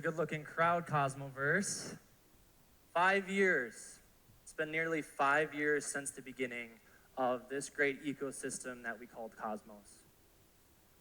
good-looking crowd, Cosmosverse. 5 years. It's been nearly 5 years since the beginning of this great ecosystem that we called Cosmos.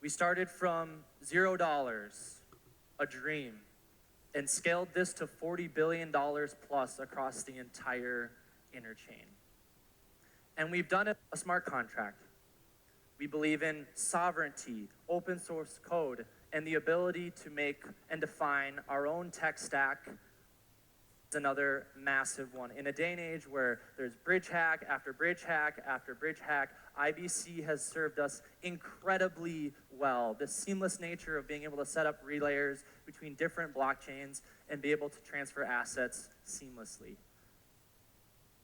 We started from $0, a dream, and scaled this to $40 billion plus across the entire interchain. And we've done it a smart contract. We believe in sovereignty, open source code, and the ability to make and define our own tech stack is another massive one. In a day and age where there's bridge hack after bridge hack after bridge hack, IBC has served us incredibly well. The seamless nature of being able to set up relayers between different blockchains and be able to transfer assets seamlessly.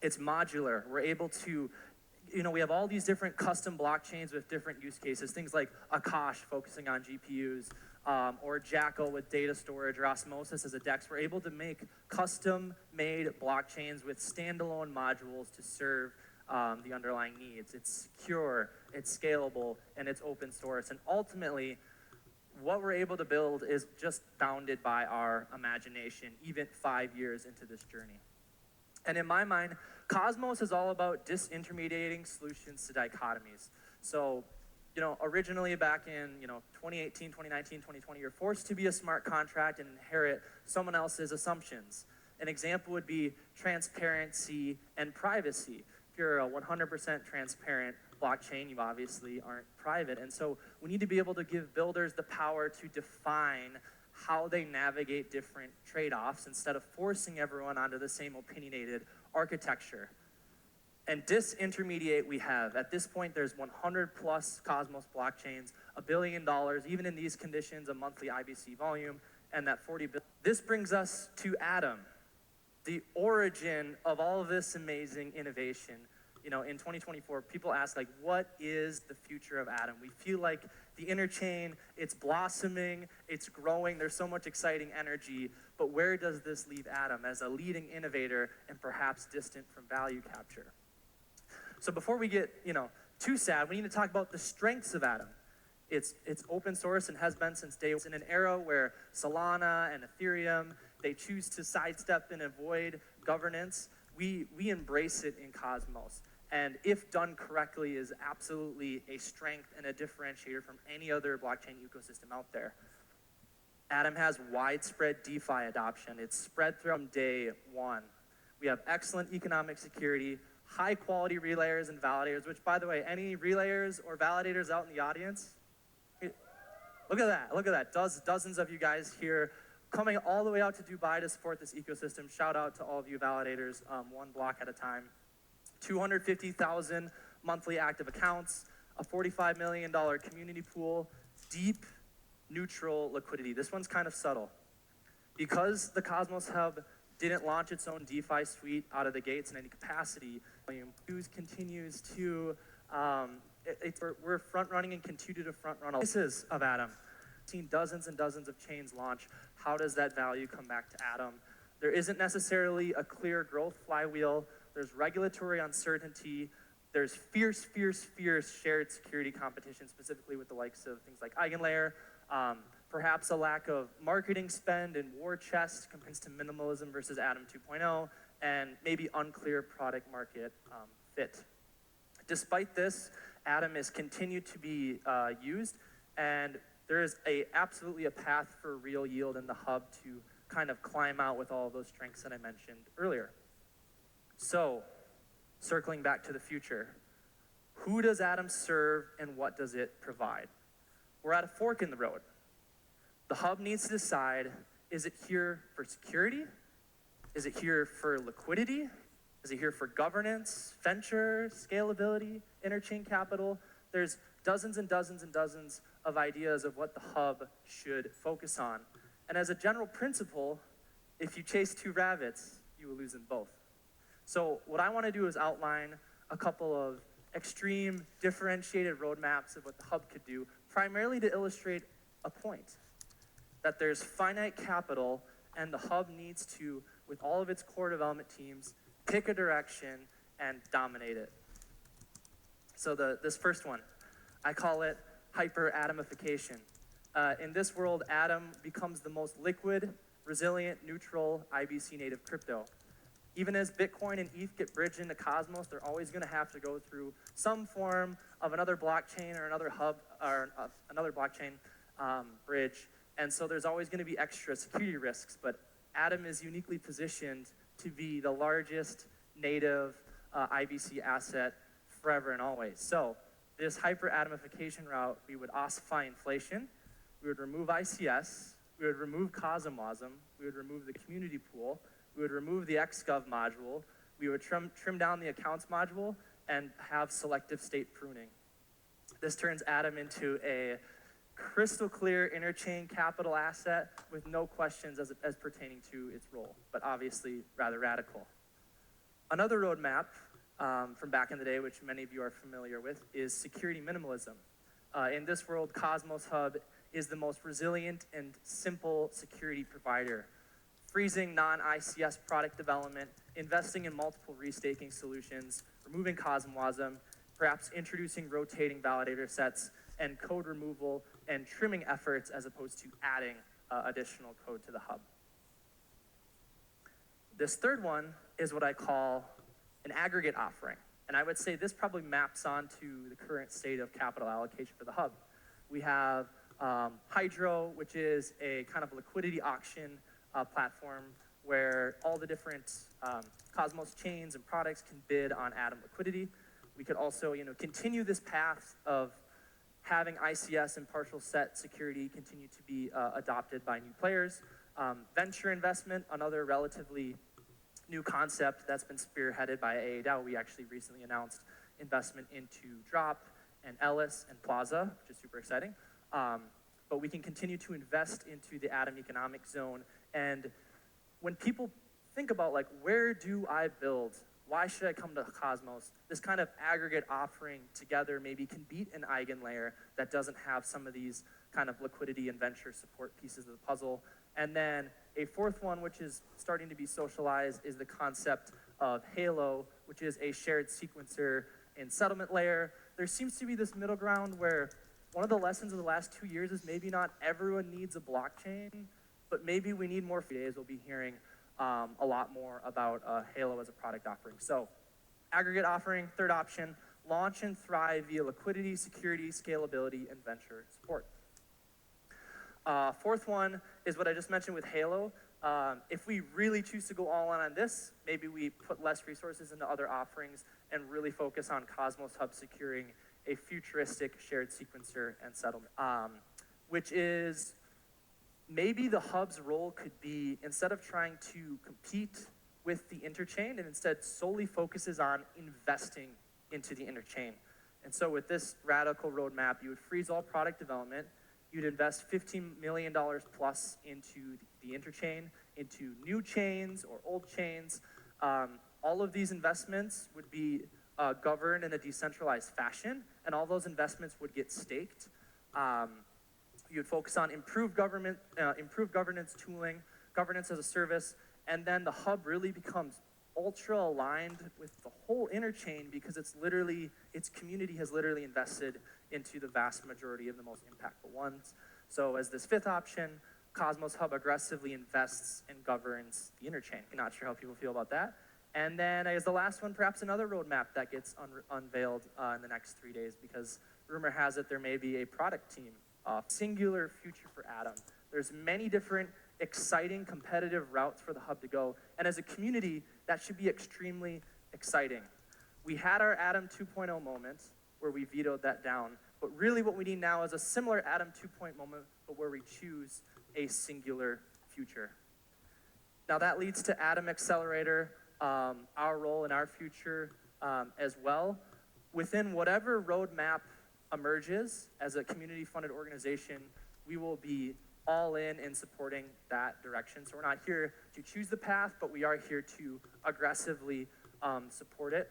It's modular. We're able to, we have all these different custom blockchains with different use cases, things like Akash focusing on GPUs, or Jackal with data storage, or Osmosis as a DEX. We're able to make custom-made blockchains with standalone modules to serve the underlying needs. It's secure, it's scalable, and it's open source. And ultimately, what we're able to build is just bounded by our imagination, even 5 years into this journey. And in my mind, Cosmos is all about disintermediating solutions to dichotomies. So, originally back in 2018, 2019, 2020, you're forced to be a smart contract and inherit someone else's assumptions. An example would be transparency and privacy. If you're a 100% transparent blockchain, you obviously aren't private. And so we need to be able to give builders the power to define how they navigate different trade-offs instead of forcing everyone onto the same opinionated architecture. And disintermediate we have. At this point, there's 100 plus Cosmos blockchains, $1 billion, even in these conditions, a monthly IBC volume, and that 40 billion. This brings us to Atom, the origin of all of this amazing innovation. In 2024, people ask, what is the future of Atom? We feel like the interchain, it's blossoming, it's growing, there's so much exciting energy, but where does this leave Atom as a leading innovator and perhaps distant from value capture? So before we get, too sad, we need to talk about the strengths of Atom. It's open source and has been since day one. In an era where Solana and Ethereum, they choose to sidestep and avoid governance, we embrace it in Cosmos. And if done correctly, is absolutely a strength and a differentiator from any other blockchain ecosystem out there. Atom has widespread DeFi adoption. It's spread from day one. We have excellent economic security, high quality relayers and validators, which, by the way, any relayers or validators out in the audience? Look at that. Dozens of you guys here coming all the way out to Dubai to support this ecosystem. Shout out to all of you validators, one block at a time. 250,000 monthly active accounts, a $45 million community pool, deep, neutral liquidity. This one's kind of subtle. Because the Cosmos Hub didn't launch its own DeFi suite out of the gates in any capacity, News continues to, we're front running and continue to front run. This is of Atom. Seen dozens and dozens of chains launch. How does that value come back to Atom? There isn't necessarily a clear growth flywheel. There's regulatory uncertainty. There's fierce shared security competition, specifically with the likes of things like EigenLayer. Perhaps a lack of marketing spend and war chest compared to minimalism versus Atom 2.0, and maybe unclear product market fit. Despite this, Atom is continued to be used, and there is absolutely a path for real yield in the hub to kind of climb out with all of those strengths that I mentioned earlier. So, circling back to the future, who does Atom serve and what does it provide? We're at a fork in the road. The hub needs to decide, is it here for security? Is it here for liquidity? Is it here for governance, venture, scalability, interchain capital? There's dozens and dozens and dozens of ideas of what the hub should focus on. And as a general principle, if you chase two rabbits, you will lose them both. So what I want to do is outline a couple of extreme differentiated roadmaps of what the hub could do, primarily to illustrate a point, that there's finite capital and the hub needs to, with all of its core development teams, pick a direction and dominate it. So this first one, I call it hyper-atomification. In this world, Atom becomes the most liquid, resilient, neutral, IBC native crypto. Even as Bitcoin and ETH get bridged into Cosmos, they're always going to have to go through some form of another blockchain or another hub or another blockchain bridge. And so there's always going to be extra security risks. But Atom is uniquely positioned to be the largest native IBC asset forever and always. So this hyper-atomification route, we would ossify inflation, we would remove ICS, we would remove CosmWasm, we would remove the community pool, we would remove the XGov module, we would trim down the accounts module, and have selective state pruning. This turns Atom into a crystal clear interchain capital asset with no questions as pertaining to its role, but obviously rather radical. Another roadmap from back in the day, which many of you are familiar with, is security minimalism. In this world, Cosmos Hub is the most resilient and simple security provider, freezing non-ICS product development, investing in multiple restaking solutions, removing CosmWasm, perhaps introducing rotating validator sets, and code removal and trimming efforts as opposed to adding additional code to the hub. This third one is what I call an aggregate offering. And I would say this probably maps onto the current state of capital allocation for the hub. We have Hydro, which is a kind of liquidity auction platform where all the different Cosmos chains and products can bid on Atom liquidity. We could also, continue this path of having ICS and partial set security continue to be adopted by new players. Venture investment, another relatively new concept that's been spearheaded by AADAO. We actually recently announced investment into Drop and Ellis and Plaza, which is super exciting. But we can continue to invest into the Atom economic zone. And when people think about where do I build? Why should I come to Cosmos? This kind of aggregate offering together maybe can beat an eigenlayer that doesn't have some of these kind of liquidity and venture support pieces of the puzzle. And then a fourth one, which is starting to be socialized, is the concept of Halo, which is a shared sequencer and settlement layer. There seems to be this middle ground where one of the lessons of the last 2 years is maybe not everyone needs a blockchain, but maybe we need more days. We'll be hearing a lot more about Halo as a product offering. So aggregate offering, third option, launch and thrive via liquidity, security, scalability, and venture support. Fourth one is what I just mentioned with Halo. If we really choose to go all in on this, maybe we put less resources into other offerings and really focus on Cosmos Hub securing a futuristic shared sequencer and settlement, which is maybe the hub's role could be, instead of trying to compete with the interchain, and instead solely focuses on investing into the interchain. And so with this radical roadmap, you would freeze all product development, you'd invest $15 million plus into the interchain, into new chains or old chains. All of these investments would be governed in a decentralized fashion, and all those investments would get staked. You'd focus on improved governance tooling, governance as a service, and then the hub really becomes ultra aligned with the whole interchain because its community has literally invested into the vast majority of the most impactful ones. So as this fifth option, Cosmos Hub aggressively invests and governs the interchain. I'm not sure how people feel about that. And then as the last one, perhaps another roadmap that gets unveiled in the next 3 days, because rumor has it there may be a product team. Singular future for Atom. There's many different exciting competitive routes for the hub to go, and as a community that should be extremely exciting. We had our Atom 2.0 moment where we vetoed that down, but really what we need now is a similar Atom 2.0 moment, but where we choose a singular future. Now that leads to Atom Accelerator, our role in our future as well. Within whatever roadmap emerges as a community-funded organization, we will be all in supporting that direction. So we're not here to choose the path, but we are here to aggressively support it.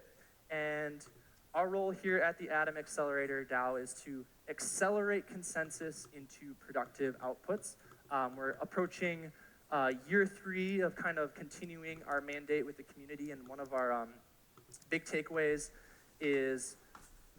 And our role here at the Atom Accelerator DAO is to accelerate consensus into productive outputs. We're approaching year 3 of kind of continuing our mandate with the community, and one of our big takeaways is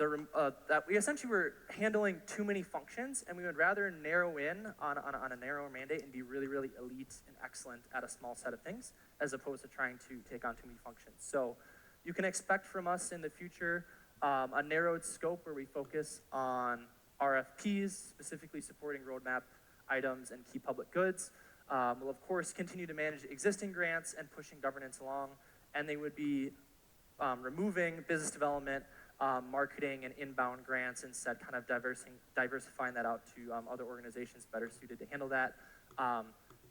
that we essentially were handling too many functions, and we would rather narrow in on a narrow mandate and be really, really elite and excellent at a small set of things, as opposed to trying to take on too many functions. So you can expect from us in the future a narrowed scope where we focus on RFPs, specifically supporting roadmap items and key public goods. We'll of course continue to manage existing grants and pushing governance along, and they would be removing business development, marketing, and inbound grants, instead kind of diversifying that out to other organizations better suited to handle that.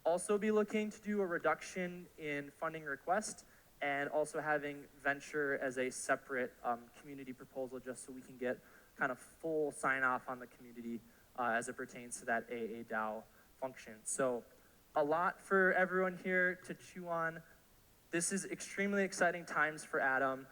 Also be looking to do a reduction in funding request, and also having venture as a separate community proposal, just so we can get kind of full sign off on the community as it pertains to that AA DAO function. So a lot for everyone here to chew on. This is extremely exciting times for Atom,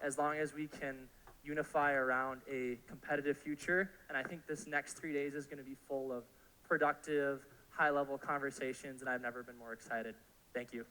as long as we can unify around a competitive future. And I think this next 3 days is gonna be full of productive, high-level conversations, and I've never been more excited. Thank you.